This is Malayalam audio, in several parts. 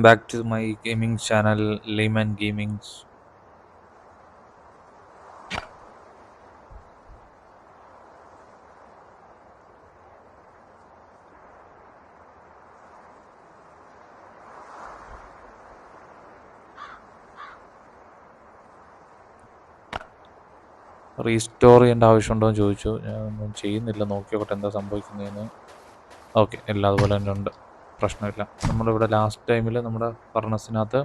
Back to my gaming channel, Layman Gamings. Restore ചെയ്യേണ്ട ആവശ്യമുണ്ടോ എന്ന് ചോദിച്ചു. ഞാനൊന്നും ചെയ്യുന്നില്ല, നോക്കിയോട്ടെ എന്താ സംഭവിക്കുന്നതെന്ന്. ഓക്കെ, എല്ലാം അതുപോലെ തന്നെ ഉണ്ട്, പ്രശ്നമില്ല. നമ്മളിവിടെ ലാസ്റ്റ് ടൈമിൽ നമ്മുടെ ഫർണസിനകത്ത്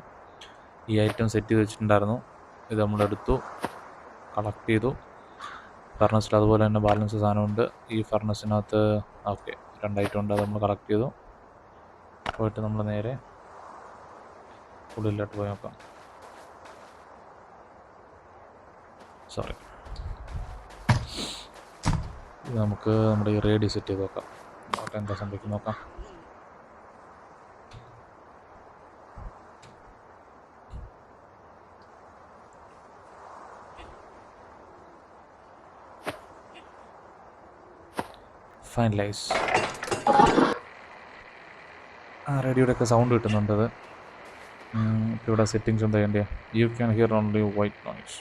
ഈ ഐറ്റം സെറ്റ് ചെയ്ത് വെച്ചിട്ടുണ്ടായിരുന്നു. ഇത് നമ്മളെടുത്തു, കളക്ട് ചെയ്തു. ഫർണസിൽ അതുപോലെ തന്നെ ബാലൻസ് സാധനമുണ്ട്. ഈ ഫർണസിനകത്ത് ഓക്കെ 2 ഐറ്റം ഉണ്ട്, അത് നമ്മൾ കളക്ട് ചെയ്തു. പോയിട്ട് നമ്മൾ നേരെ ഉള്ളിലോട്ട് പോയി നോക്കാം. സോറി, ഇത് നമുക്ക് നമ്മുടെ ഈ റേഡിയോ സെറ്റ് ചെയ്ത് നോക്കാം. നോക്കാം എന്താ സംഭവിക്കും നോക്കാം. ഫൈനലൈസ്. റേഡിയോയുടെ ഒക്കെ സൗണ്ട് കിട്ടുന്നുണ്ട്. ഇവിടെ സെറ്റിങ്സ് എന്താ ചെയ്യേണ്ടത്? You can hear only white noise.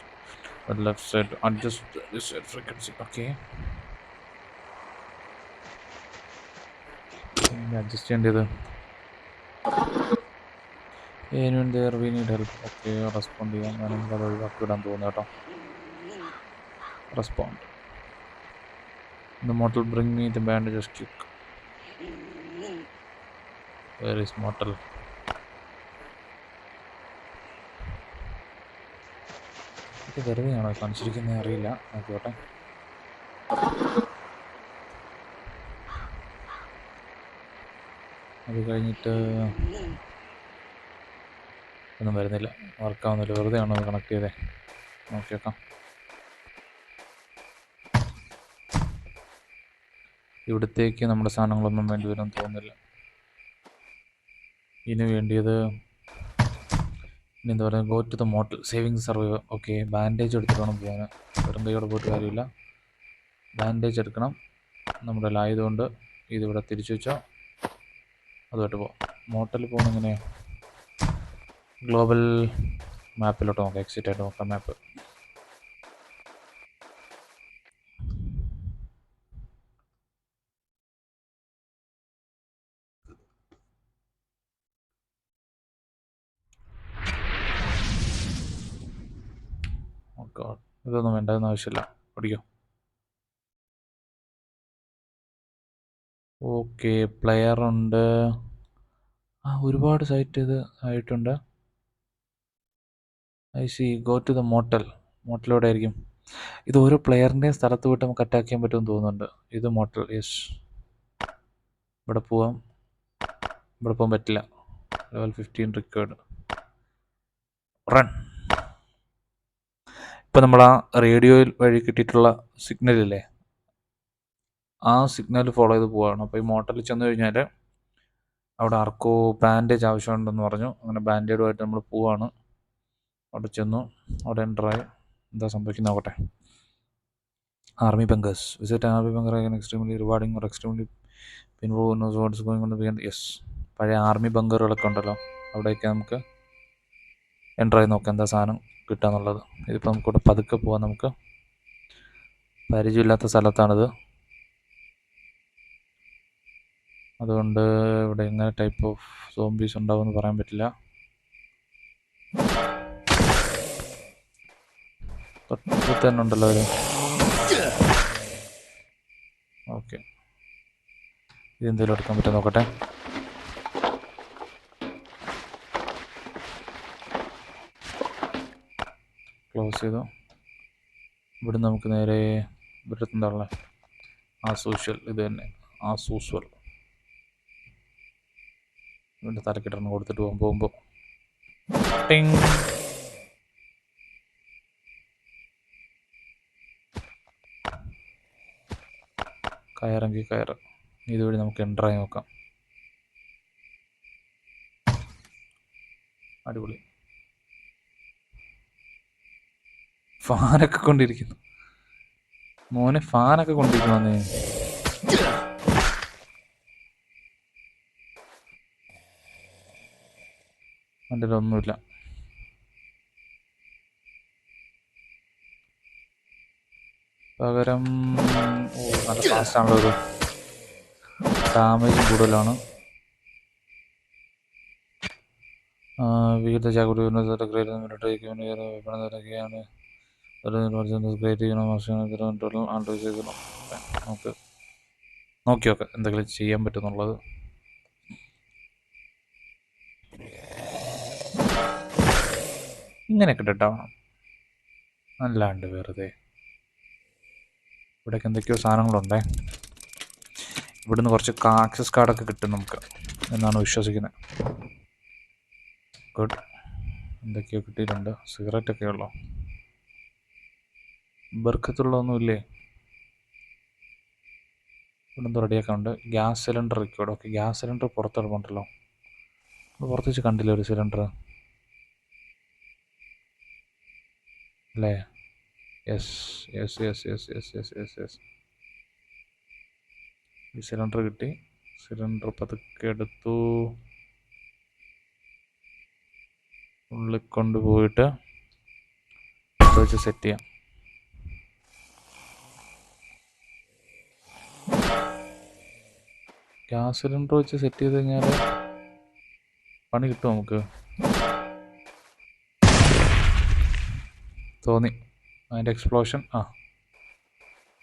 Left side adjust frequency. Okay, adjust ചെയ്യേണ്ടത് we need help. Okay, respond ചെയ്യാം. ഞാൻ അത് ഒഴിവാക്കി വിടാൻ തോന്നുന്നു കേട്ടോ. Respond. The mortal bring me the bandages quick. Where is mortal? ഇത് വെറുതെയാണോ കാണിച്ചിരിക്കുന്നത് അറിയില്ല, നോക്കിയോട്ടെ. അത് കഴിഞ്ഞിട്ട് ഒന്നും വരുന്നില്ല, വർക്കാവുന്നില്ല. വെറുതെ ആണോ അത് കണക്ട് ചെയ്തേ? നോക്കി വെക്കാം. ഇവിടത്തേക്ക് നമ്മുടെ സാധനങ്ങളൊന്നും വേണ്ടി വരും തോന്നുന്നില്ല. ഇതിന് വേണ്ടിയത് ഇനി എന്താ പറയുക, go to the motel saving survivor. Okay, bandage എടുത്തിട്ട് വേണം പോകാൻ. വെറും കൈയോടെ പോയിട്ട് കാര്യമില്ല, ബാൻഡേജ് എടുക്കണം. നമ്മുടെ ആയതുകൊണ്ട് ഇതിവിടെ തിരിച്ചു വെച്ചാൽ അതുമായിട്ട് പോകാം. മോട്ടലിൽ പോകുന്ന എങ്ങനെയാണ്? ഗ്ലോബൽ മാപ്പിലോട്ട് നോക്കാം, എക്സിറ്റ് ആയിട്ട് നോക്കാം മാപ്പ്. ഇതൊന്നും വേണ്ടതെന്ന് ആവശ്യമില്ല, പഠിക്കോ. ഓക്കെ, പ്ലെയർ ഉണ്ട്. ഒരുപാട് സൈറ്റ് ഇത് ആയിട്ടുണ്ട്. I see. Go to the motel. മോട്ടലോടെ ആയിരിക്കും ഇത്. ഓരോ പ്ലെയറിൻ്റെയും സ്ഥലത്ത് വിട്ട് നമുക്ക് അറ്റാക്ക് ചെയ്യാൻ പറ്റുമെന്ന് തോന്നുന്നുണ്ട്. ഇത് മോട്ടൽ. യെസ്, ഇവിടെ പോവാം. ഇവിടെ പോകാൻ പറ്റില്ല. Level 15 required. റൺ. ഇപ്പം നമ്മൾ ആ റേഡിയോയിൽ വഴി കിട്ടിയിട്ടുള്ള സിഗ്നലില്ലേ, ആ സിഗ്നൽ ഫോളോ ചെയ്ത് പോവുകയാണ്. അപ്പോൾ ഈ മോട്ടലിൽ ചെന്ന് കഴിഞ്ഞാൽ അവിടെ ആർക്കോ ബാൻഡേജ് ആവശ്യമുണ്ടെന്ന് പറഞ്ഞു. അങ്ങനെ ബാൻഡേജുമായിട്ട് നമ്മൾ പോവാണ്. അവിടെ ചെന്നു, അവിടെ എൻ്ററായി. എന്താ സംഭവിക്കുന്നത് നോക്കട്ടെ. Army bunkers. Visit army bunker extremely rewarding or extremely പിൻവോസ്. യെസ്, പഴയ ആർമി ബങ്കറുകളൊക്കെ ഉണ്ടല്ലോ, അവിടെയൊക്കെ നമുക്ക് എൻ്ററായി നോക്കാം എന്താ സാധനം കിട്ടുകയെന്നുള്ളത്. ഇതിപ്പോൾ നമുക്കിവിടെ പതുക്കെ പോകാം. നമുക്ക് പരിചയമില്ലാത്ത സ്ഥലത്താണിത്, അതുകൊണ്ട് ഇവിടെ എങ്ങനെ ടൈപ്പ് ഓഫ് സോംബീസ് ഉണ്ടാവുമെന്ന് പറയാൻ പറ്റില്ല. തൊട്ട് തന്നെ ഉണ്ടല്ലോ അവർ. ഓക്കെ, ഇതെന്തെങ്കിലും എടുക്കാൻ പറ്റുമോ നോക്കട്ടെ. ക്ലോസ് ചെയ്തു. ഇവിടെ നമുക്ക് നേരെ ഇവിടെ എന്താണുള്ളത്? സോഷ്യൽ. ഇത് തന്നെ സോഷ്യൽ. ഇവിടെ തലക്കിട്ടണം കൊടുത്തിട്ട് പോകുമ്പോൾ ടിങ്. കയറെങ്കിൽ കയറ്. ഇതുവഴി നമുക്ക് എൻ്ററായി നോക്കാം. അടിപൊളി. ഫാനൊക്കെ കൊണ്ടിരിക്കുന്നു മോനെ, ഫാനൊക്കെ കൊണ്ടിരിക്കുന്നു. വണ്ടിയിലൊന്നുമില്ല. പകരം നല്ല ഫാസ്റ്റാണല്ലോ ഇത്. ഡാമേജും കൂടുതലാണ്. വിവിധ നമുക്ക് നോക്കി നോക്കാം എന്തെങ്കിലും ചെയ്യാൻ പറ്റുന്നുള്ളത്. ഇങ്ങനെയൊക്കെ കേട്ടോ, അല്ലാണ്ട് വെറുതെ ഇവിടേക്ക് എന്തൊക്കെയോ സാധനങ്ങളുണ്ടേ. ഇവിടുന്ന് കുറച്ച് ആക്സസ് കാർഡൊക്കെ കിട്ടും നമുക്ക് എന്നാണ് വിശ്വസിക്കുന്നത്. ഗുഡ്, എന്തൊക്കെയോ കിട്ടിയിട്ടുണ്ട്. സിഗരറ്റൊക്കെ ഉള്ളോ? ബർക്കത്തുള്ളതൊന്നുമില്ലേ? ഇവിടെ എന്തോ റെഡിയാക്കാൻ ഉണ്ട്. Gas cylinder record. Okay, gas cylinder പുറത്തെടുപ്പുണ്ടല്ലോ. പുറത്ത് വെച്ച് കണ്ടില്ല ഒരു സിലിണ്ടർ അല്ലേ? Yes yes yes yes yes yes yes yes ഈ സിലിണ്ടർ കിട്ടി. സിലിണ്ടർ പതുക്കെ എടുത്തു, ഉള്ളിൽ കൊണ്ടുപോയിട്ട് വെച്ച് സെറ്റ് ചെയ്യാം. ഗ്യാസ് സിലിണ്ടർ വെച്ച് സെറ്റ് ചെയ്ത് കഴിഞ്ഞാൽ പണി കിട്ടും നമുക്ക് തോന്നി. അതിൻ്റെ എക്സ്പ്ലോഷൻ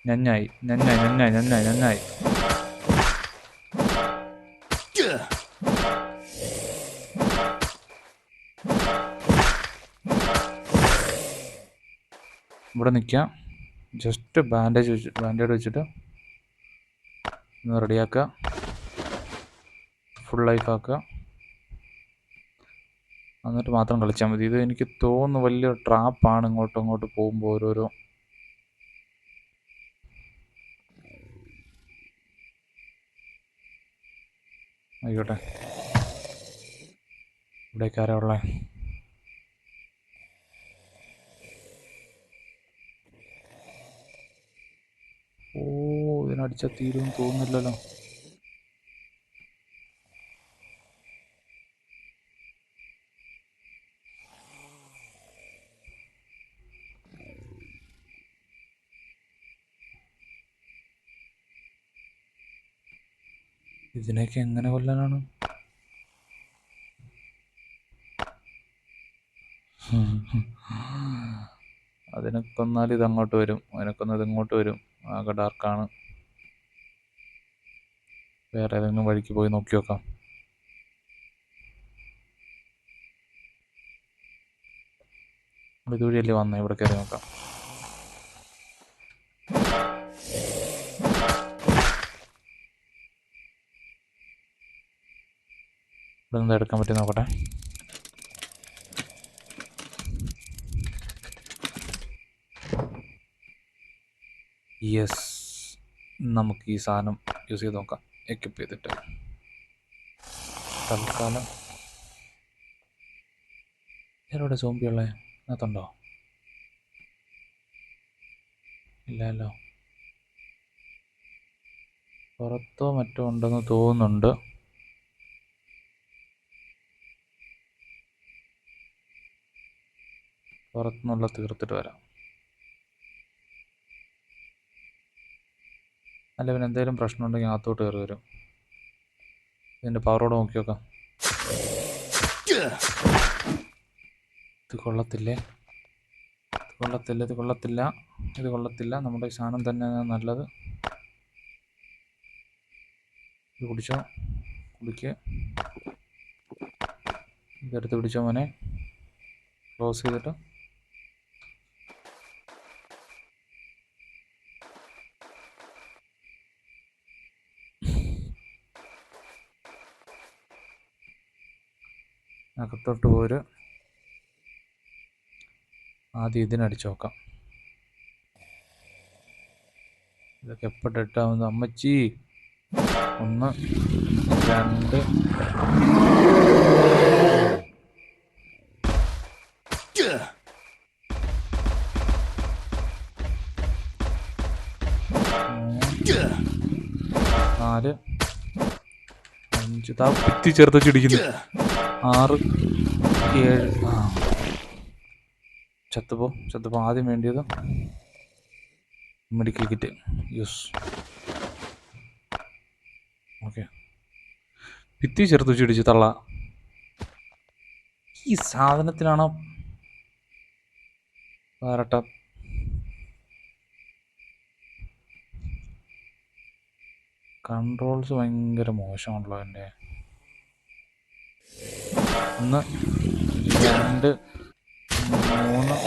ഞഞ്ഞായി. ഇവിടെ നിൽക്കാം. ജസ്റ്റ് ബാൻഡേഡ് വെച്ചിട്ട് ഒന്ന് റെഡിയാക്കുക, ഫുൾ ലൈഫ് ആക്കുക, എന്നിട്ട് മാത്രം കളിച്ചാൽ മതി. ഇത് എനിക്ക് തോന്നുന്നു വലിയ ട്രാപ്പാണ്. ഇങ്ങോട്ട് പോകുമ്പോൾ ഓരോരോ ആയിക്കോട്ടെ. ഇവിടേക്ക് ആരാ ഉള്ളത്? ഇതിനടിച്ചാൽ തീരുമെന്ന് തോന്നുന്നില്ലല്ലോ. ഇതിനൊക്കെ എങ്ങനെ കൊല്ലാനാണ്? അതിനെ കൊന്നാൽ ഇത് അങ്ങോട്ട് വരും, അതിനെ കൊന്നത് ഇങ്ങോട്ട് വരും. ആകെ ഡാർക്കാണ്. വേറെ ഏതെങ്കിലും വഴിക്ക് പോയി നോക്കി നോക്കാം. ഇതുവഴിയല്ലേ വന്നേ, ഇവിടെ കയറി നോക്കാം. ഇവിടെ നിന്ന് എടുക്കാൻ പറ്റി നോക്കട്ടെ. യെസ്, നമുക്ക് ഈ സാധനം യൂസ് ചെയ്ത് നോക്കാം. എക്യുപ്പ് ചെയ്തിട്ട് തൽക്കാലം. എവിടെ സോംബിയുള്ളേ? അതിനകത്തുണ്ടോ? ഇല്ലല്ലോ. പുറത്തോ മറ്റോ ഉണ്ടെന്ന് തോന്നുന്നുണ്ട്. പുറത്തുനിന്നുള്ള തീർത്തിട്ട് വരാം. അല്ല, പിന്നെ എന്തെങ്കിലും പ്രശ്നം ഉണ്ടെങ്കിൽ അകത്തോട്ട് കയറി വരും. ഇതിൻ്റെ പവറോടെ നോക്കി നോക്കാം. ഇത് കൊള്ളത്തില്ലേ? ഇത് കൊള്ളത്തില്ല. നമ്മുടെ ഈ സാധനം തന്നെ നല്ലത്. ഇത് കുടിക്കുക. ഇതെടുത്ത് പിടിച്ചോ മോനെ. ക്ലോസ് ചെയ്തിട്ട് അകത്തോട്ട് പോര്. ആദ്യം ഇതിനടിച്ച് നോക്കാം. ഇതൊക്കെ എപ്പോൾ ഡെഡാവുന്നത്? അമ്മച്ചി 1 2 4 5 5 താ ഭിത്തി ചേർത്ത് വെച്ചിടിക്കുന്നു. 6 7 ചത്തുപോ ആദ്യം വേണ്ടിയത് മെഡിക്കൽ കിറ്റ് യൂസ്. ഓക്കെ, ഭിത്തി ചേർത്ത് വെച്ചിടിച്ച് തള്ള. ഈ സാധനത്തിനാണോ പാരട്ട? കൺട്രോൾസ് ഭയങ്കര മോശമാണല്ലോ എൻ്റെ. 1 2 3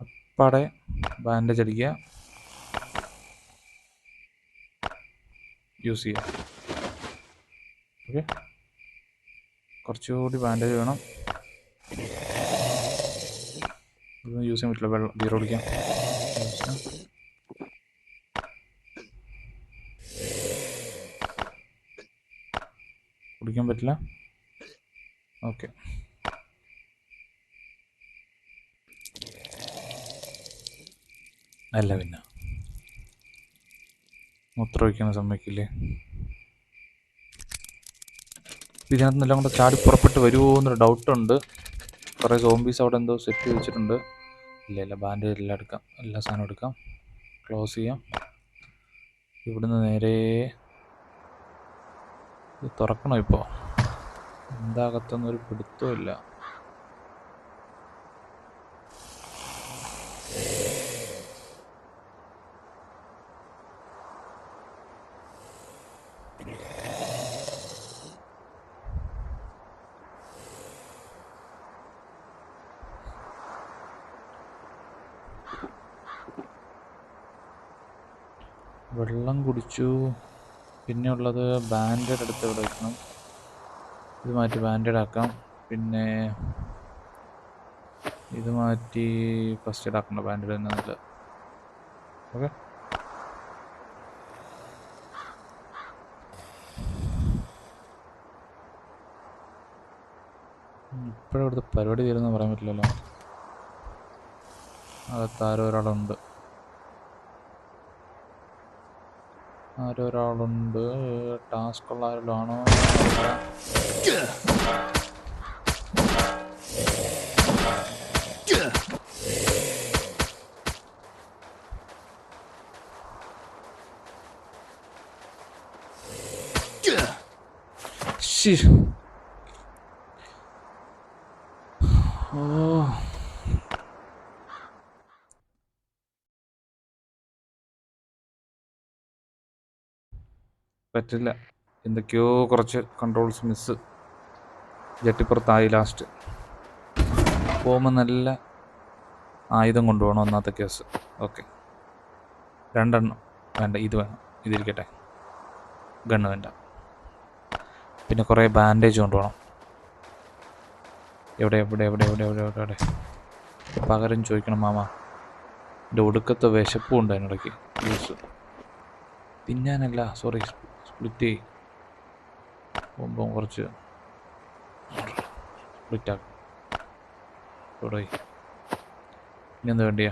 അപ്പാടെ ബാൻഡേജ് അടിക്കുക, യൂസ് ചെയ്യുക. ഓക്കെ, കുറച്ചുകൂടി ബാൻഡേജ് വേണം. ഇതൊന്നും യൂസ് ചെയ്യാൻ പറ്റില്ല. വെള്ളം ബീർ കുടിക്കാം. കുടിക്കാൻ പറ്റില്ല. ഓക്കെ, അല്ല പിന്നെ മൂത്രമൊഴിക്കാൻ സമ്മതിക്കില്ലേ? ഇതിനകത്ത് നിന്നെല്ലാം കൂടെ ചാടി പുറപ്പെട്ട് വരുമോ എന്നൊരു ഡൗട്ടുണ്ട്. കുറേ സോംബീസ് അവിടെ എന്തോ സെറ്റ് വെച്ചിട്ടുണ്ട്. ഇല്ല, ബാൻഡേജ് എല്ലാം എടുക്കാം, എല്ലാ സാധനവും എടുക്കാം. ക്ലോസ് ചെയ്യാം. ഇവിടുന്ന് നേരെ ഇത് തുറക്കണോ? ഇപ്പോൾ എന്താകത്തൊന്നൊരു പിടുത്തമില്ല. വെള്ളം കുടിച്ചു. പിന്നെ ഉള്ളത് ബാൻഡേഡ് എടുത്ത് ഇവിടെ വയ്ക്കണം. ഇത് മാറ്റി ബാൻഡേഡ് ആക്കാം. പിന്നെ ഇത് മാറ്റി ഫസ്റ്റ് എയ്ഡ് ആക്കണ്ട, ബാൻഡേഡ് തന്നെ നല്ലത്. ഓക്കെ, ഇപ്പോഴും ഇവിടുത്തെ പരിപാടി തീരുന്ന പറയാൻ പറ്റില്ലല്ലോ. അകത്താരോ ഒരാളുണ്ട്. ടാസ്ക് ഉള്ള ആരെങ്കിലും ആണോ? പറ്റില്ല, എന്തൊക്കെയോ കുറച്ച് കൺട്രോൾസ് മിസ്. ജട്ടിപ്പുറത്തായി. ലാസ്റ്റ് പോകുമ്പോൾ നല്ല ആയുധം കൊണ്ടുപോകണം, ഒന്നാമത്തെ കേസ്. ഓക്കെ, 2 എണ്ണം വേണ്ട, ഇത് വേണം, ഇതിരിക്കട്ടെ. ഗണ്ണ് വേണ്ട. പിന്നെ കുറേ ബാൻഡേജ് കൊണ്ടുപോകണം. എവിടെ പകരം ചോദിക്കണം മാമ. എൻ്റെ ഒടുക്കത്തെ വിശപ്പും ഉണ്ട് അതിനിടയ്ക്ക്. യൂസ് തിന്നാനല്ല, സോറി, സ്പ്ലിറ്റ് പോകുമ്പം കുറച്ച് സ്പ്ലിറ്റാക്കും. ഇവിടെ ഇനി എന്താ വേണ്ടിയാ?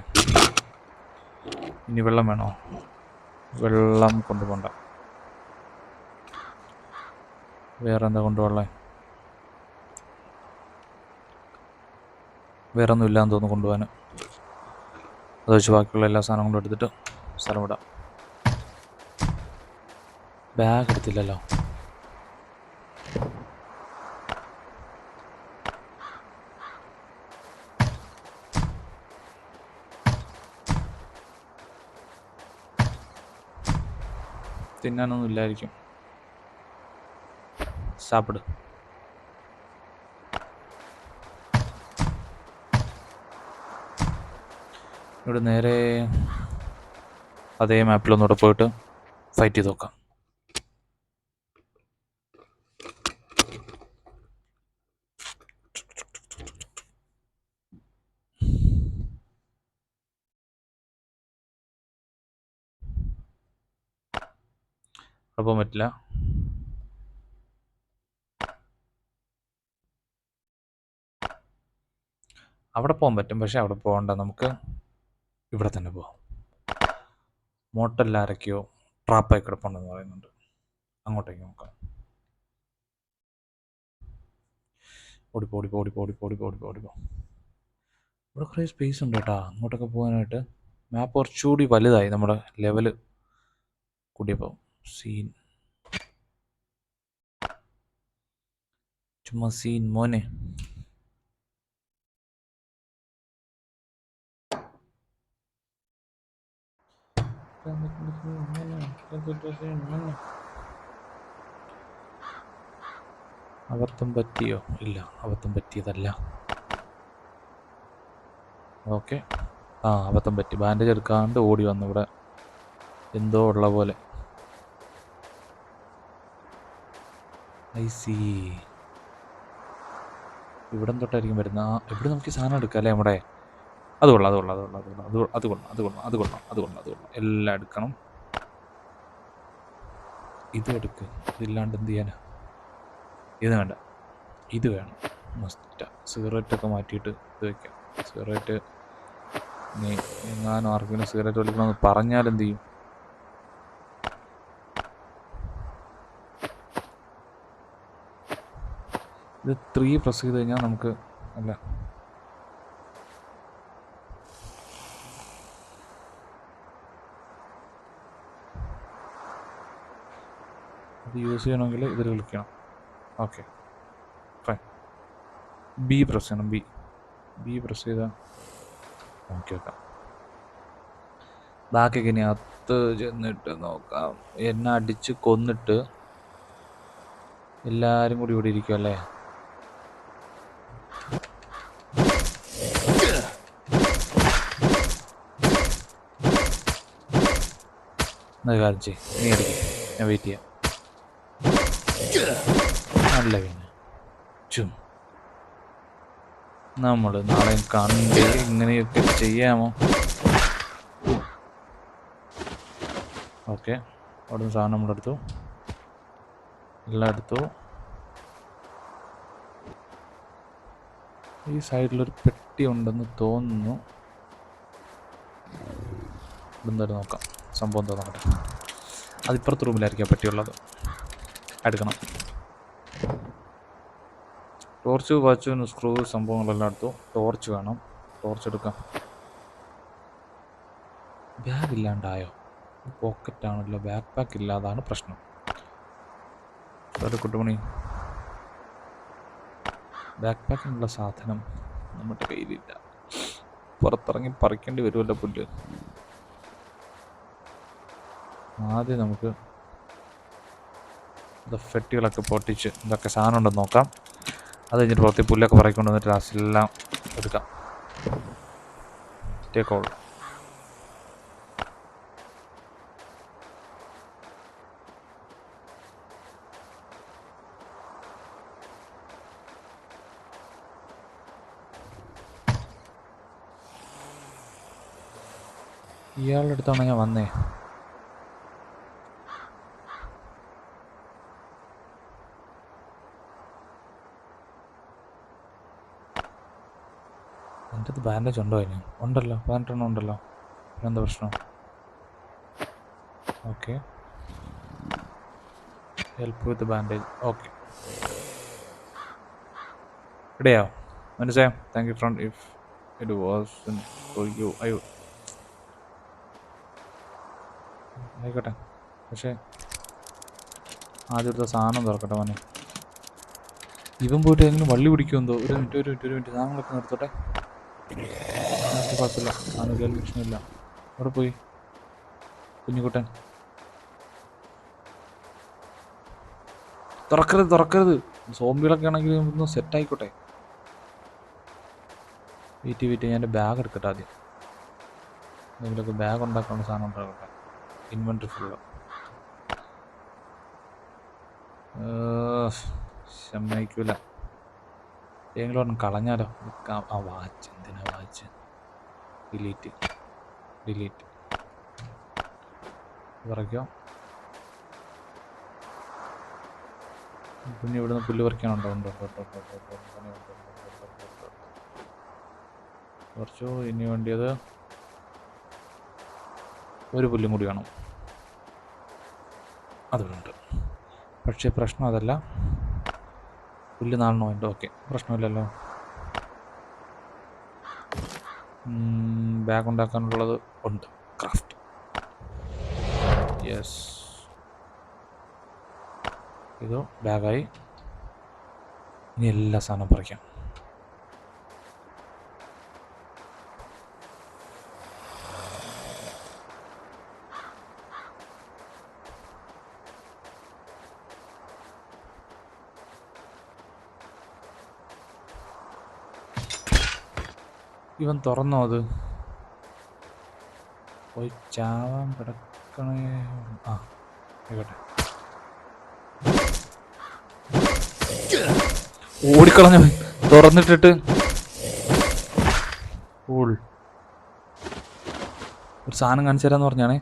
ഇനി വെള്ളം വേണോ? വെള്ളം കൊണ്ടുപോകണ്ട. വേറെ എന്താ കൊണ്ടുപോകണേ? വേറെ ഒന്നും ഇല്ലാന്ന് തോന്നുന്നു കൊണ്ടുപോകാൻ. അത് വെച്ച് ബാക്കിയുള്ള എല്ലാ സാധനവും കൊണ്ടും എടുത്തിട്ട് സ്ഥലം വിടാം. ബാഗ് എടുത്തില്ലല്ലോ. തിന്നാനൊന്നും ഇല്ലായിരിക്കും. സാപ്പിട്. ഇവിടെ നേരെ അതേ മാപ്പിലൊന്നുകൂടെ പോയിട്ട് ഫൈറ്റ് ചെയ്ത് നോക്കാം. അവിടെ പോകാൻ പറ്റില്ല. അവിടെ പോകാൻ പറ്റും, പക്ഷെ അവിടെ പോകണ്ട. നമുക്ക് ഇവിടെ തന്നെ പോവാം. മോട്ടലിൽ ആരൊക്കെയോ ട്രാപ്പായി കിടപ്പുണ്ടെന്ന് പറയുന്നുണ്ട്. അങ്ങോട്ടേക്ക് നോക്കാം. ഓടിപ്പോ ഓടിപ്പോ ഓടിപ്പോ ഓടിപ്പോ ഓടിപ്പോ ഓടിപ്പോ ഓടിപ്പോ. ഇവിടെ കുറേ സ്പേസ് ഉണ്ട് കേട്ടോ അങ്ങോട്ടൊക്കെ പോകാനായിട്ട്. മാപ്പ് കുറച്ചുകൂടി വലുതായി നമ്മുടെ ലെവല് കൂടിയപ്പോൾ. സീൻ ചുമ്മാ സീൻ മോനെ. അബദ്ധം പറ്റിയോ? ഇല്ല, അബദ്ധം പറ്റിയതല്ല. ഓക്കെ, അബദ്ധം പറ്റി. ബാൻഡേജ് എടുക്കാണ്ട് ഓടി വന്നു. ഇവിടെ എന്തോ ഉള്ള പോലെ. I C. ഇവിടം തൊട്ടായിരിക്കും വരുന്നത്. ഇവിടെ നമുക്ക് സാധനം എടുക്കാം അല്ലേ നമ്മുടെ? അത് കൊള്ളാം, അത് കൊള്ളാം, അത് കൊള്ളാം, അത് കൊള്ളാം, അത് കൊള്ളാം, അത് കൊള്ളാം, അത് കൊള്ളാം, അത് കൊള്ളാം, അത് കൊള്ളാം. എല്ലാം എടുക്കണം. ഇത് എടുക്ക്. ഇതില്ലാണ്ട് എന്ത് ചെയ്യാനാ? ഇത് വേണ്ട, ഇത് വേണം. മസ്റ്റ്. സിഗരറ്റൊക്കെ മാറ്റിയിട്ട് ഇത് വയ്ക്കാം. സിഗരറ്റ് നീ എങ്ങാനും ആർക്കെങ്കിലും സിഗരറ്റ് വലിക്കണമെന്ന് പറഞ്ഞാൽ എന്ത് ചെയ്യും? ഇത് 3 പ്രസ് ചെയ്ത് കഴിഞ്ഞാൽ നമുക്ക് അല്ല ഇത് യൂസ് ചെയ്യണമെങ്കിൽ ഇതിൽ വിളിക്കണം. Okay fine. ബി പ്രസ് ചെയ്യണം. ബി പ്രസ് ചെയ്താൽ നോക്കി വെക്കാം. ബാക്കിയൊക്കെ ഇനി അകത്ത് ചെന്നിട്ട് നോക്കാം. എന്നെ അടിച്ച് കൊന്നിട്ട് എല്ലാവരും കൂടി ഇവിടെ ഇരിക്കും അല്ലേ? എന്നാ കാര്യം ചെയ്യും, നീ അടിക്കും, ഞാൻ വെയിറ്റ് ചെയ്യാം. നല്ല പിന്നെ നമ്മൾ നാളെ കണ്ട് ഇങ്ങനെയൊക്കെ ചെയ്യാമോ? ഓക്കെ, അവിടെ നിന്ന് സാധനം നമ്മളെടുത്തു, എല്ലാം എടുത്തു. ഈ സൈഡിലൊരു പെട്ടി ഉണ്ടെന്ന് തോന്നുന്നു. എന്തായാലും നോക്കാം സംഭവം എന്താ നോക്കട്ടെ. അതിപ്പുറത്തെ റൂമിലായിരിക്കും പെട്ടിയുള്ളത്. എടുക്കണം. ടോർച്ച്, വാച്ച്, സ്ക്രൂ സംഭവങ്ങളെല്ലാം എടുത്തു. ടോർച്ച് വേണം, ടോർച്ച് എടുക്കാം. ബാഗ് ഇല്ലാണ്ടായോ? പോക്കറ്റാണല്ലോ, ബാക്ക് പാക്ക് ഇല്ല, അതാണ് പ്രശ്നം. കുട്ടുമണി, ബാക്ക് പാക്കിനുള്ള സാധനം നമ്മുടെ കയ്യിലില്ല. പുറത്തിറങ്ങി പറിക്കേണ്ടി വരുമല്ലോ പുല്ല്. ആദ്യം നമുക്ക് ഫെട്ടികളൊക്കെ പൊട്ടിച്ച് ഇതൊക്കെ സാധനം ഉണ്ടെന്ന് നോക്കാം. അത് കഴിഞ്ഞിട്ട് പുറത്ത് പുല്ലൊക്കെ പറയിക്കൊണ്ട് വന്നിട്ട് ലാസ്റ്റെല്ലാം എടുക്കാം. Take all. ഇയാളുടെ അടുത്താണ് ഞാൻ വന്നേ. എൻ്റെ അടുത്ത് ബാൻഡേജ് ഉണ്ടോ? അതിന് ഉണ്ടല്ലോ, 18 ഉണ്ടല്ലോ. എന്താ പ്രശ്നം? Okay, help with bandage. Okay, ഇവിടെയാവും മനസ്സിലായോ? Thank you friend if it was for you. ആയിക്കോട്ടെ, പക്ഷേ ആദ്യം എടുത്ത സാധനം തുറക്കട്ടെ മോനെ. ഇവൻ പോയിട്ട് എങ്ങനെ വള്ളി പിടിക്കുമെന്തോ. ഒരു മിനിറ്റ് സാധനങ്ങളൊക്കെ നിർത്തോട്ടെ. കുഴപ്പമില്ല, ആണെങ്കിൽ പ്രശ്നമില്ല. അവിടെ പോയി കുഞ്ഞുകുട്ടൻ. തുറക്കരുത്. സോംബികളൊക്കെ ആണെങ്കിൽ ഒന്ന് സെറ്റ് ആയിക്കോട്ടെ. വെയിറ്റ് ഞാൻ എൻ്റെ ബാഗ് എടുക്കട്ടെ ആദ്യം. എന്തെങ്കിലുമൊക്കെ ബാഗ് ഉണ്ടാക്കാനുള്ള സാധനം ഉണ്ടാകട്ടെ. Inventory full. സമ്മതിക്കൂല. ഏതെങ്കിലും ഒരെണ്ണം കളഞ്ഞാലോ? വാച്ച്, എന്തിനാ വാച്ച്? ഡിലീറ്റ് പറയ്ക്കോ. പിന്നെ ഇവിടുന്ന് പുല്ല് പറിക്കാനുണ്ടോ? ഉണ്ട്. കുറച്ചു ഇനി വേണ്ടിയത് ഒരു പുല്ലും കൂടി വേണം. അതുകൊണ്ട് പക്ഷേ പ്രശ്നം അതല്ല, പുല്ല് 4 ഉണ്ട്. ഓക്കെ, പ്രശ്നമില്ലല്ലോ. ബാഗ് ഉണ്ടാക്കാനുള്ളത് ഉണ്ട്. ക്രാഫ്റ്റ്. യെസ്, ഇത് ബാഗായി. ഇനി എല്ലാ സാധനവും പറിക്കാം. ഇവൻ തുറന്നോ? അത് പോയി ചാവാൻ കിടക്കണേ. ആ, ആയിക്കോട്ടെ. ഓടിക്കളഞ്ഞ തുറന്നിട്ടിട്ട്. ഒരു സാധനം കാണിച്ചു തരാന്ന് പറഞ്ഞാണേ.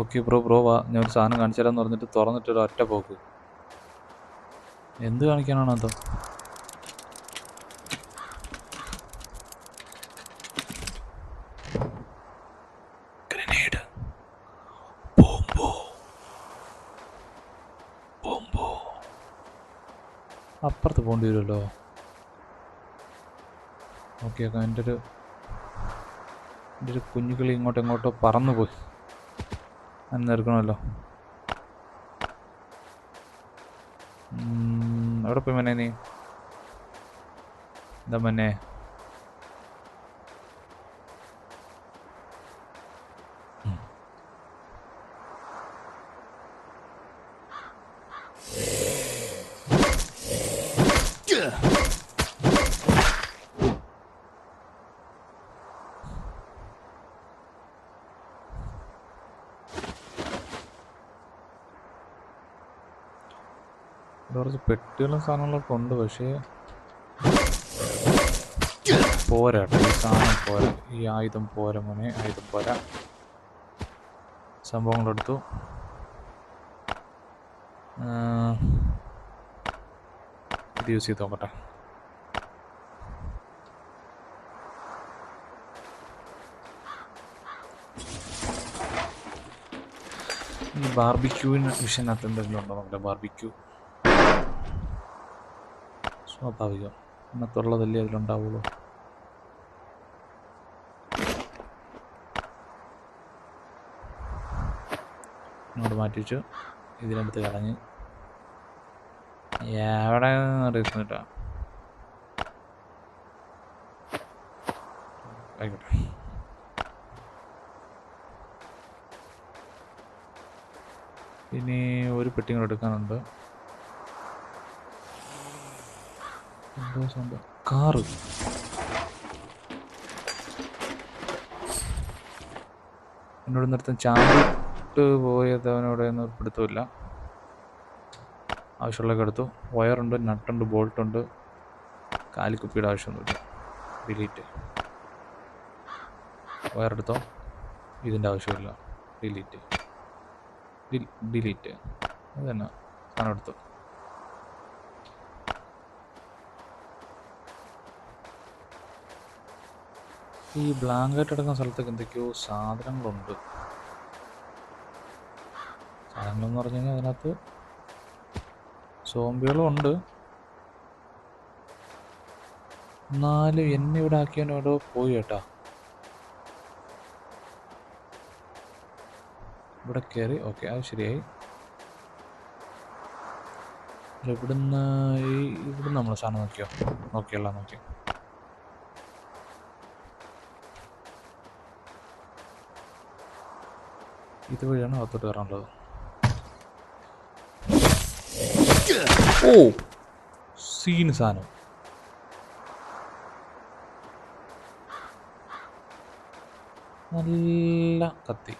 ഓക്കെ ബ്രോ വാ, ഞാൻ ഒരു സാധനം കാണിച്ചു തരാന്ന് പറഞ്ഞിട്ട് തുറന്നിട്ടൊരു ഒറ്റ പോക്ക്. എന്ത് കാണിക്കാനാണ് അതോ? ഗ്രനേഡ്, ബോംബോ. അപ്പുറത്ത് പോകേണ്ടി വരുമല്ലോ. ഓക്കെ, എൻ്റെ ഒരു കുഞ്ഞുകിളി ഇങ്ങോട്ടോ പറന്നു പോയി. നിർക്കണമല്ലോ. എവിടെ പോയി മനെ നീ? എന്താ മനെ? കുറച്ച് പെട്ടികളും സാധനങ്ങളൊക്കെ ഉണ്ട്, പക്ഷേ പോരാട്ടോ. ഈ സാധനം പോരാ, ഈ ആയുധം പോരാ മോനെ, ആയുധം പോരാ. സംഭവങ്ങളെടുത്തു. ഇത് യൂസ് ചെയ്ത് നോക്കട്ടെ. ഈ ബാർബിക്യൂവിന് വിഷയത്തിനകത്ത് എന്തെങ്കിലും ഉണ്ടോ നോക്കട്ടെ. ബാർബിക്യൂ സ്വാഭാവികം, ഇന്നത്തുള്ളതല്ലേ അതിലുണ്ടാവുള്ളൂ. ഇങ്ങോട്ട് മാറ്റി വെച്ചു. ഇതിനടുത്ത് കളഞ്ഞ് എവിടെ അറിയിട്ടാ. ആയിക്കോട്ടെ. ഇനി ഒരു പെട്ടി കൂടെ എടുക്കാനുണ്ട്. എന്തോ സംഭവം, കാറ്. എന്നോട് നിർത്തം ചാമ്പിട്ട് പോയത് അവനോടൊന്നും പിടുത്തമില്ല. ആവശ്യമുള്ളതൊക്കെ എടുത്തു. വയറുണ്ട്, നട്ടുണ്ട്, ബോൾട്ടുണ്ട്. കാലിക്കുപ്പിയുടെ ആവശ്യമൊന്നുമില്ല. ഡിലീറ്റ്. വയറെടുത്തോ? ഇതിൻ്റെ ആവശ്യമില്ല. ഡിലീറ്റ്. ഡിലീറ്റ്. അത് തന്നെ, സാധനം എടുത്തു. ഈ ബ്ലാങ്കറ്റ് എടുക്കുന്ന സ്ഥലത്തൊക്കെ എന്തൊക്കെയോ സാധനങ്ങളുണ്ട്. സാധനങ്ങളെന്ന് പറഞ്ഞു കഴിഞ്ഞാൽ അതിനകത്ത് സോംബികളും ഉണ്ട്. എന്നാലും എന്നെ ഇവിടെ ആക്കിയവനോടോ പോയി കേട്ടാ. ഇവിടെ കയറി. ഓക്കെ, അത് ശരിയായി. ഇവിടുന്ന് നമ്മൾ സാധനം നോക്കിയോ? നോക്കിയല്ല, നോക്കി. ഇതുവഴിയാണ് അകത്തോട്ട് കയറാനുള്ളത്. ഓ, സീന് സാധനം. നല്ല കത്തി.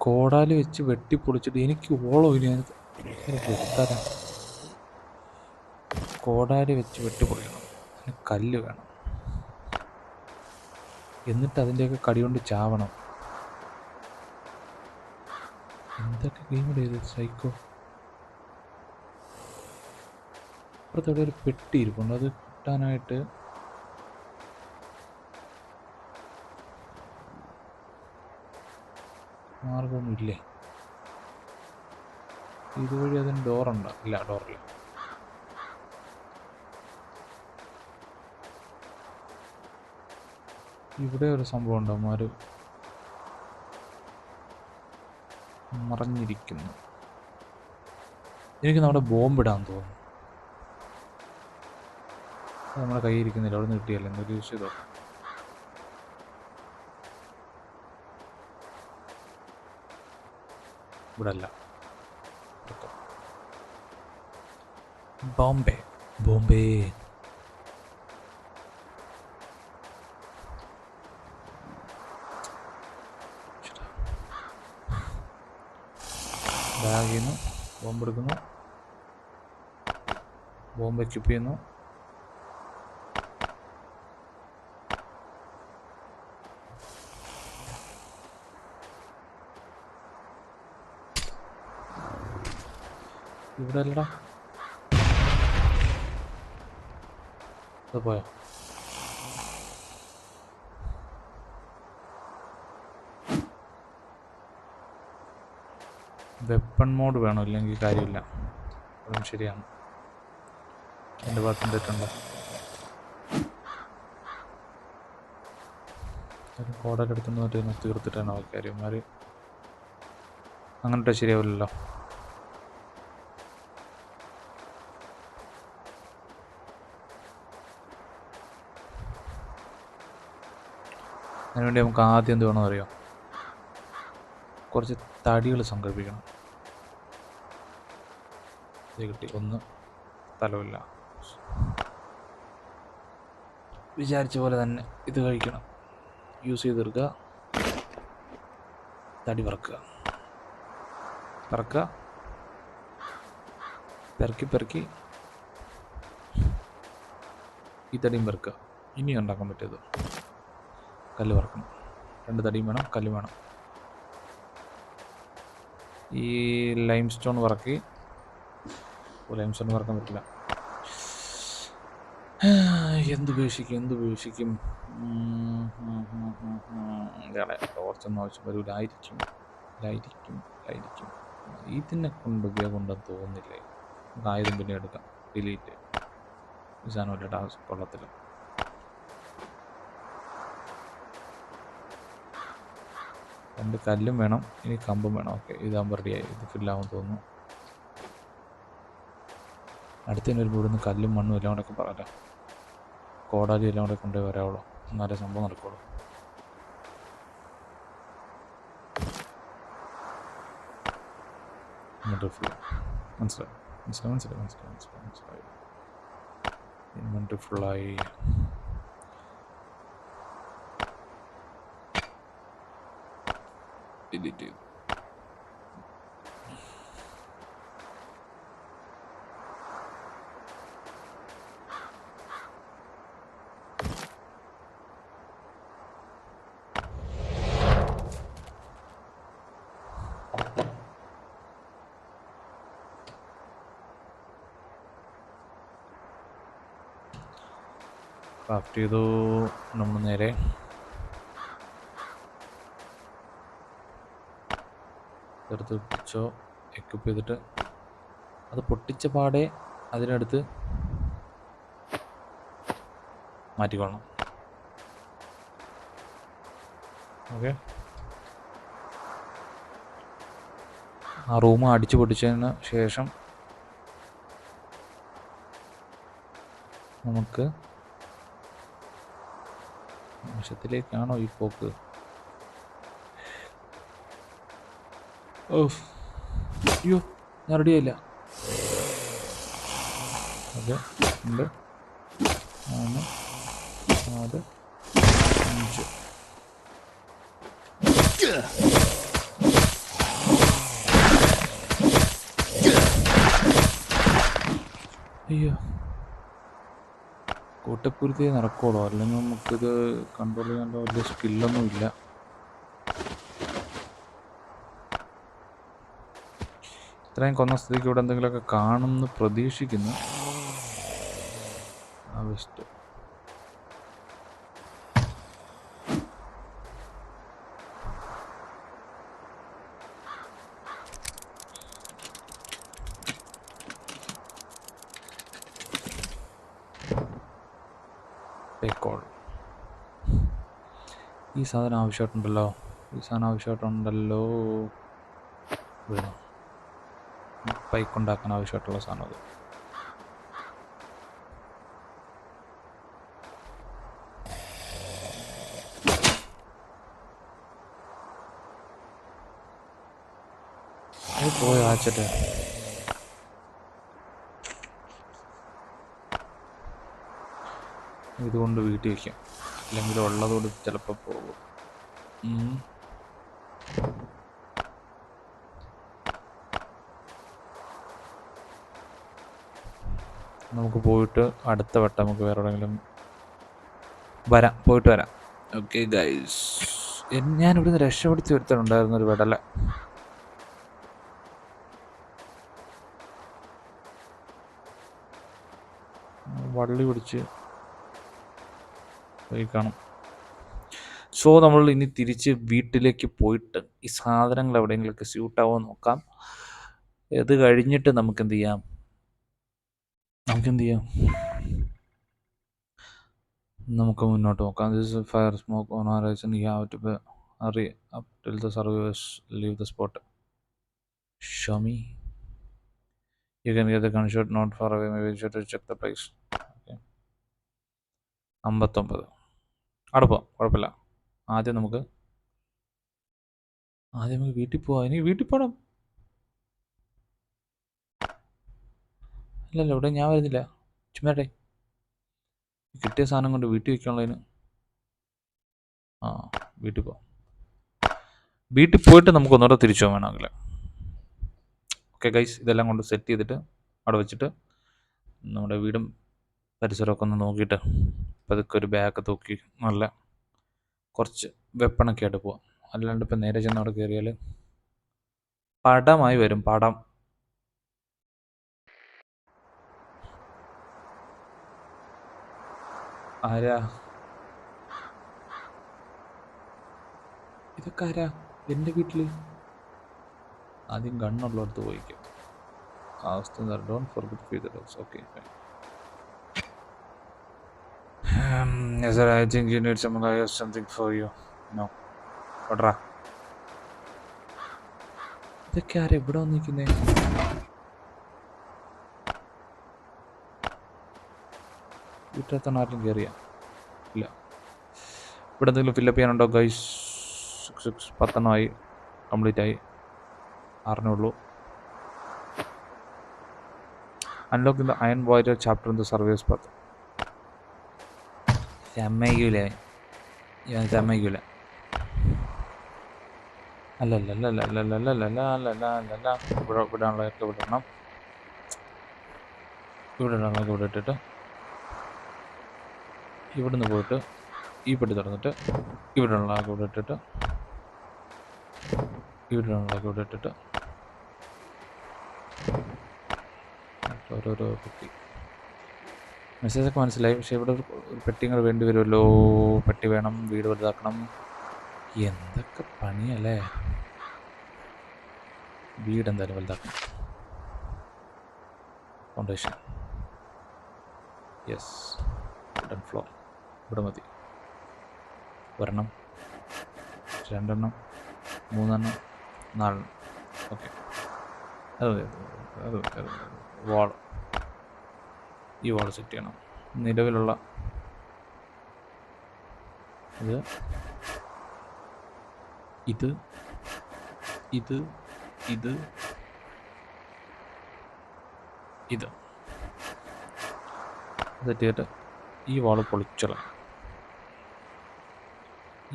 കോടാലി വെച്ച് വെട്ടിപ്പൊളിച്ചിട്ട് എനിക്ക് ഓളോ ഇനി വെട്ടാൻ. കോടാലി വെച്ച് വെട്ടിപ്പൊളിക്കണം. അതിന് കല്ല് വേണം. എന്നിട്ട് അതിൻ്റെയൊക്കെ കടി കൊണ്ട് ചാവണം. എന്തൊക്കെ ഗെയിമിടെ ഇത് സൈക്കോ. അപ്പുറത്തോടെ ഒരു പെട്ടി ഇരിപ്പുണ്ട്, അത് കിട്ടാനായിട്ട് മാർഗമൊന്നുമില്ലേ? ഇതുവഴി അതിന് ഡോറുണ്ടോ? ഇല്ല, ഡോറില്ല. ഇവിടെ ഒരു സംഭവം ഉണ്ടോ? മറഞ്ഞിരിക്കുന്നു. എനിക്ക് നമ്മുടെ ബോംബിടാൻ തോന്നുന്നു. അത് നമ്മുടെ കയ്യിൽ ഇരിക്കുന്നില്ല, അവിടെ നിന്ന് കിട്ടിയല്ലോ. എന്തൊക്കെ യൂസ് ചെയ്തോ? ഇവിടെ അല്ല, ബോംബെ. ബാഗിൽ നിന്ന് ബോംബ് എടുക്കുന്നു, ബോംബ് എക്യുപ്പ് ചെയ്യുന്നു. ഇവിടെ അല്ലടാ, അത് പോയോ? വെപ്പൺ മോഡ് വേണം, ഇല്ലെങ്കിൽ കാര്യമില്ല. അതും ശരിയാണ്, എൻ്റെ ഭാഗത്തും തെറ്റുണ്ട്. കോടൊക്കെ എടുത്തുകൊണ്ട് മറ്റേ തീർത്തിട്ടാണ് കാര്യന്മാർ. അങ്ങനത്തെ ശരിയാവില്ലല്ലോ. അതിനുവേണ്ടി നമുക്ക് ആദ്യം എന്ത് വേണമെന്ന് അറിയാം? കുറച്ച് തടികൾ സംഘടിപ്പിക്കണം. ഇത് കിട്ടി, ഒന്ന് സ്ഥലമില്ല. വിചാരിച്ച പോലെ തന്നെ ഇത് കഴിക്കണം. യൂസ് ചെയ്ത് തീർക്കുക, തടി പറക്കുക, പെറുക്കി ഈ തടിയും പെറുക്കുക. ഇനിയും ഉണ്ടാക്കാൻ പറ്റിയത് കല്ല് പറക്കണം. 2 തടിയും വേണം, കല്ലും വേണം. ഈ ലൈം സ്റ്റോൺ പറക്കി. ലൈം സ്റ്റോൺ പറക്കാൻ പറ്റില്ല. എന്തുപേക്ഷിക്കും? ടോർച്ചൊന്നും ആവശ്യം വരൂലായിരിക്കും. ഇതിനെ കൊണ്ട് ഉപയോഗമുണ്ടെന്ന് തോന്നുന്നില്ലേ? നമുക്ക് ആയുധം പിന്നെ എടുക്കാം. ഡിലീറ്റ്. ഈ സാധനമല്ല, ടാസ്ക് കൊള്ളത്തില്ല. രണ്ട് കല്ലും വേണം, ഇനി കമ്പും വേണം. ഓക്കെ, ഇതാകുമ്പോൾ റെഡിയായി. ഇത് ഫില്ലാകുമെന്ന് തോന്നുന്നു. അടുത്തതിന് വരുമ്പോൾ ഇവിടുന്ന് കല്ലും മണ്ണും എല്ലാം കൂടെ ഒക്കെ പറയാം. കോടാലി എല്ലാം കൂടെ കൊണ്ടുപോയി വരാവുള്ളൂ, എന്നാലേ സംഭവം നടക്കുള്ളൂ. മനസ്സിലായി. ഇൻവെന്ററി ഫുള്ളായി. ഡിലീറ്റ് ചെയ്തു. ക്രാഫ്റ്റ് ചെയ്തു. നമ്മൾ നേരെ എടുത്ത് പൊട്ടിച്ചോ, എക്യുപ്പ് ചെയ്തിട്ട് അത് പൊട്ടിച്ച പാടെ അതിനടുത്ത് മാറ്റിക്കൊള്ളണം. ഓക്കെ, ആ റൂം അടിച്ചു പൊട്ടിച്ചതിന് ശേഷം നമുക്ക് വശത്തിലേക്കാണോ ഈ പോക്ക്? അയ്യോ, ഞാൻ റെഡിയായില്ല. ഓക്കെ, ഉണ്ട്. 3, 4, 5. അയ്യോ, കൂട്ടക്കുരുത്തേ നടക്കുള്ളൂ, അല്ലെങ്കിൽ നമുക്കിത് കൺട്രോൾ ചെയ്യാനുള്ള വലിയ സ്കില്ലൊന്നും ഇല്ല. ഇത്രയും കൊന്ന സ്ഥിതിക്ക് ഇവിടെ എന്തെങ്കിലുമൊക്കെ കാണുമെന്ന് പ്രതീക്ഷിക്കുന്നു. ബെസ്റ്റ്. കോൾ. ഈ സാധനം ആവശ്യമായിട്ടുണ്ടല്ലോ, വേണം ബൈക്ക് ഉണ്ടാക്കാൻ ആവശ്യമായിട്ടുള്ള സാധനം അത്. പോയി ആച്ചട്ടെ. ഇതുകൊണ്ട് വീട്ടിൽ വയ്ക്കാം, അല്ലെങ്കിൽ ഉള്ളതോട് ചിലപ്പോൾ പോകും. നമുക്ക് പോയിട്ട് അടുത്ത വട്ടം നമുക്ക് വേറെ എവിടെയെങ്കിലും പോയിട്ട് വരാം. ഓക്കെ ഗൈസ്, ഞാനിവിടുന്ന് രക്ഷപ്പെടുത്തി വരുത്താനുണ്ടായിരുന്നൊരു വിടല. വള്ളി പിടിച്ച് പോയി കാണും. സോ നമ്മൾ ഇനി തിരിച്ച് വീട്ടിലേക്ക് പോയിട്ട് ഈ സാധനങ്ങൾ എവിടെയെങ്കിലുമൊക്കെ സ്യൂട്ടാവോ നോക്കാം. ഇത് കഴിഞ്ഞിട്ട് നമുക്ക് എന്ത് ചെയ്യാം, നമുക്ക് മുന്നോട്ട് നോക്കാം. This fire smoke on horizon, you have to hurry up till the survivors leave the spot. Show me. You can get the gunshot not far away. Maybe you should check the place. Okay. 59 അടുപ്പം കുഴപ്പമില്ല. ആദ്യം നമുക്ക് വീട്ടിൽ പോവാം. ഇനി വീട്ടിൽ പോകണം. ഇല്ലല്ലോ, ഇവിടെ ഞാൻ വരുന്നില്ല. ചുമ്മാട്ടെ, കിട്ടിയ സാധനം കൊണ്ട് വീട്ടിൽ വയ്ക്കാനുള്ളതിന്. വീട്ടിൽ പോവാം. വീട്ടിൽ പോയിട്ട് നമുക്ക് ഒന്നുകൂടെ തിരിച്ചു പോകാൻ വേണമെങ്കിൽ. ഓക്കെ ഗൈസ്, ഇതെല്ലാം കൊണ്ട് സെറ്റ് ചെയ്തിട്ട് അവിടെ വെച്ചിട്ട് നമ്മുടെ വീടും പരിസരമൊക്കെ ഒന്ന് നോക്കിയിട്ട് പതുക്കെ ഒരു ബാഗ് തൂക്കി നല്ല കുറച്ച് വെപ്പണൊക്കെ ആയിട്ട് പോവാം. അല്ലാണ്ട് ഇപ്പം നേരെ ചെന്ന് അവിടെ കയറിയാൽ പടമായി വരും, പടം. ആരാ ഇതൊക്കെ? ആരാ എൻ്റെ വീട്ടിൽ? ആദ്യം ഗണ്ണുള്ളടത്ത് പോയിക്കും. Don't forget feed the dogs. Okay fine. Yes sir, I think you need someone. I have something for you. No. ഓടറാ. ഇതൊക്കെ ആരാ ഇവിടെ വന്നിരിക്കുന്നേ? വീട്ടിലെത്തണം. ആരും കയറിയ ഇല്ല. ഇവിടെ എന്തെങ്കിലും ഫില്ലപ്പ് ചെയ്യാനുണ്ടോ ഗൈസ്? 10 കംപ്ലീറ്റ് ആയി. 6 ഉള്ളൂ. Unlock in the iron warrior chapter in the service path. സമ്മതിക്കൂല. വിടാനുള്ളതൊക്കെ വിടണം. ഇവിടെ ഇട്ടിട്ട് ഇവിടുന്ന് പോയിട്ട് ഈ പെട്ടി തുറന്നിട്ട് ഇവിടെയുള്ളതൊക്കെ ഇവിടെ ഇട്ടിട്ട് ഓരോരോ പെട്ടി. മെസ്സേജൊക്കെ മനസ്സിലായി, പക്ഷെ ഇവിടെ ഒരു പെട്ടിങ്ങൾ വേണ്ടി വരുമല്ലോ. പെട്ടി വേണം, വീട് വലുതാക്കണം, എന്തൊക്കെ പണിയല്ലേ. വീട് എന്തായാലും വലുതാക്കണം. Foundation, yes. വുഡൻ ഫ്ലോർ ഇവിടെ മതി. 1 2 3 4. ഓക്കെ, അത് വാൾ. ഈ വാൾ സെറ്റ് ചെയ്യണം. നിലവിലുള്ള ഇത് സെറ്റ് ചെയ്തിട്ട് ഈ വാൾ പൊളിച്ചോളാം.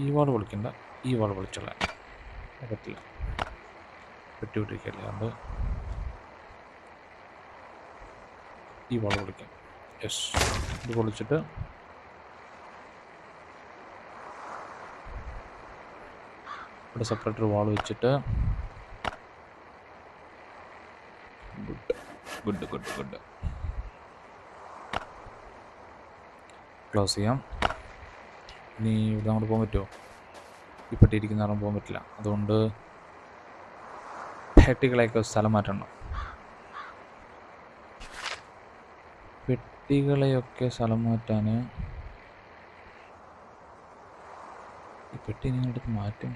ഈ വാൾ പൊളിക്കണ്ട, ഈ വാൾ പൊളിച്ചോളാം. പറ്റില്ല, പെട്ടിവിട്ടിരിക്കല്ലേ. അതുകൊണ്ട് ഈ വാൾ പൊളിക്കാം. യെസ്, ഇത് പൊളിച്ചിട്ട് ഇവിടെ സെപ്പറേറ്റ് ഒരു വാൾ വെച്ചിട്ട് ഗുഡ് ഗുഡ് ഗുഡ് ക്ലോസ് ചെയ്യാം. ഇനി ഇവിടെ അങ്ങോട്ട് പോകാൻ പറ്റുമോ? ഈ പെട്ടിയിരിക്കുന്ന കാരണം പോകാൻ പറ്റില്ല. അതുകൊണ്ട് പെട്ടികളെയൊക്കെ സ്ഥലം മാറ്റണം. പെട്ടികളെയൊക്കെ സ്ഥലം മാറ്റാൻ ഈ പെട്ടി നിങ്ങളെടുത്ത് മാറ്റും.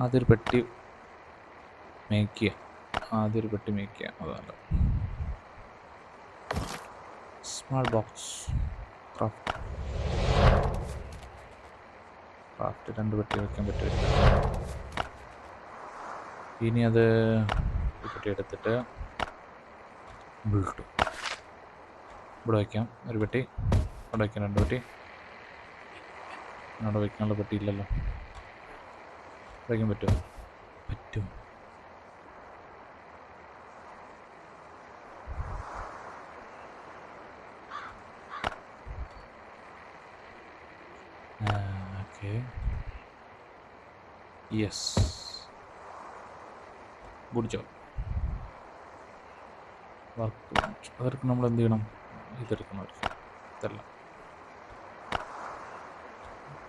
ആദ്യൊരു പെട്ടി മേക്ക് ചെയ്യുക. അതല്ല സ്മാൾ ബോക്സ് ക്രാഫ്റ്റ് 2 പെട്ടി വയ്ക്കാൻ പറ്റില്ല. ഇനി അത് ഈ പെട്ടി എടുത്തിട്ട് ബിൽട്ടു ഇവിടെ വയ്ക്കാം. ഒരു പെട്ടി അവിടെ വയ്ക്കാം. 2 പെട്ടി അവിടെ വയ്ക്കാനുള്ള പെട്ടി ഇല്ലല്ലോ. വയ്ക്കാൻ പറ്റും. Okay yes good job. അവർക്ക് നമ്മൾ എന്ത് ചെയ്യണം? ഇതെടുക്കണം. ഇതല്ല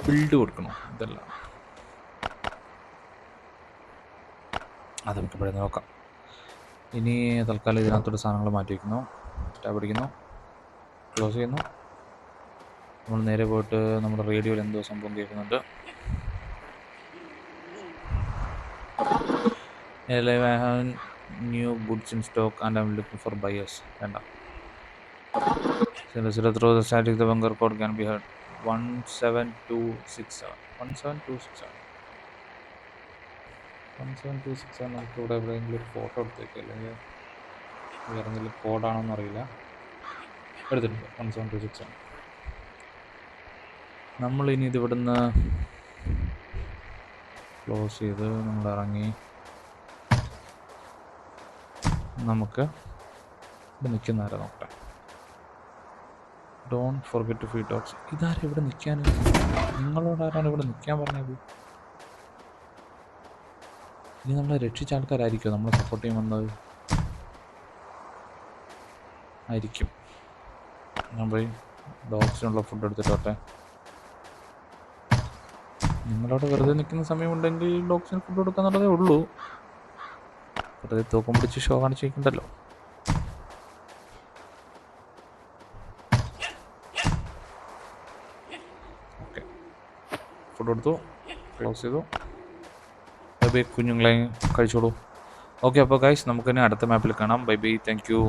ബിൽഡ് കൊടുക്കണം. ഇതല്ല അത് നമുക്ക് ഇവിടെ നോക്കാം. ഇനി തൽക്കാലം ഇതിനകത്തോട്ട് സാധനങ്ങൾ മാറ്റി വയ്ക്കുന്നു. ടാബ് അടിക്കുന്നു, ക്ലോസ് ചെയ്യുന്നു. നമ്മൾ നേരെ പോയിട്ട് നമ്മുടെ റേഡിയോയിൽ എന്തോ സംഭവം കേൾക്കുന്നുണ്ട്. I have new goods in stock and I'm looking for buyers. വേണ്ട. Through the static the bunker code can be heard. 17267 നമുക്ക് ഇവിടെ എവിടെയെങ്കിലും ഒരു ഫോട്ടോ എടുത്തേക്ക്, അല്ലെങ്കിൽ വേറെ എന്തെങ്കിലും കോഡാണോന്ന് അറിയില്ല. എടുത്തിട്ടുണ്ട് 17267. നമ്മളിനി ഇത് ഇവിടുന്ന് ക്ലോസ് ചെയ്ത് നമ്മൾ ഇറങ്ങി നമുക്ക് ഇവിടെ നിൽക്കുന്ന ആരാ നോക്കട്ടെ. Don't forget to feed dogs. ഇതാരും ഇവിടെ നിൽക്കാൻ? നിങ്ങളോട് ആരാണ് ഇവിടെ നിൽക്കാൻ പറഞ്ഞത്? ഇനി നമ്മളെ രക്ഷിച്ച ആൾക്കാരായിരിക്കും നമ്മളെ സപ്പോർട്ട് ചെയ്യാൻ വന്നത്. ആയിരിക്കും. ഞാൻ പോയി ഡോഗ്സിനുള്ള ഫുഡ് എടുത്തിട്ടോട്ടെ. നിങ്ങളവിടെ വെറുതെ നിൽക്കുന്ന സമയമുണ്ടെങ്കിൽ ഡോഗ്സിന് ഫുഡ് കൊടുക്കാന്നുള്ളതേ ഉള്ളൂ. വെറുതെ തൂക്കം പിടിച്ച് ഷോ കാണിച്ച് വയ്ക്കണ്ടല്ലോ. ഓക്കെ, ഫുഡ് കൊടുത്തു, ക്ലോസ് ചെയ്തു. ബൈ ബൈ കുഞ്ഞുങ്ങളെ, കഴിച്ചോളൂ. ഓക്കെ, അപ്പോൾ ഗൈസ് നമുക്ക് തന്നെ അടുത്ത മാപ്പിൽ കാണാം. Bye bye, thank you.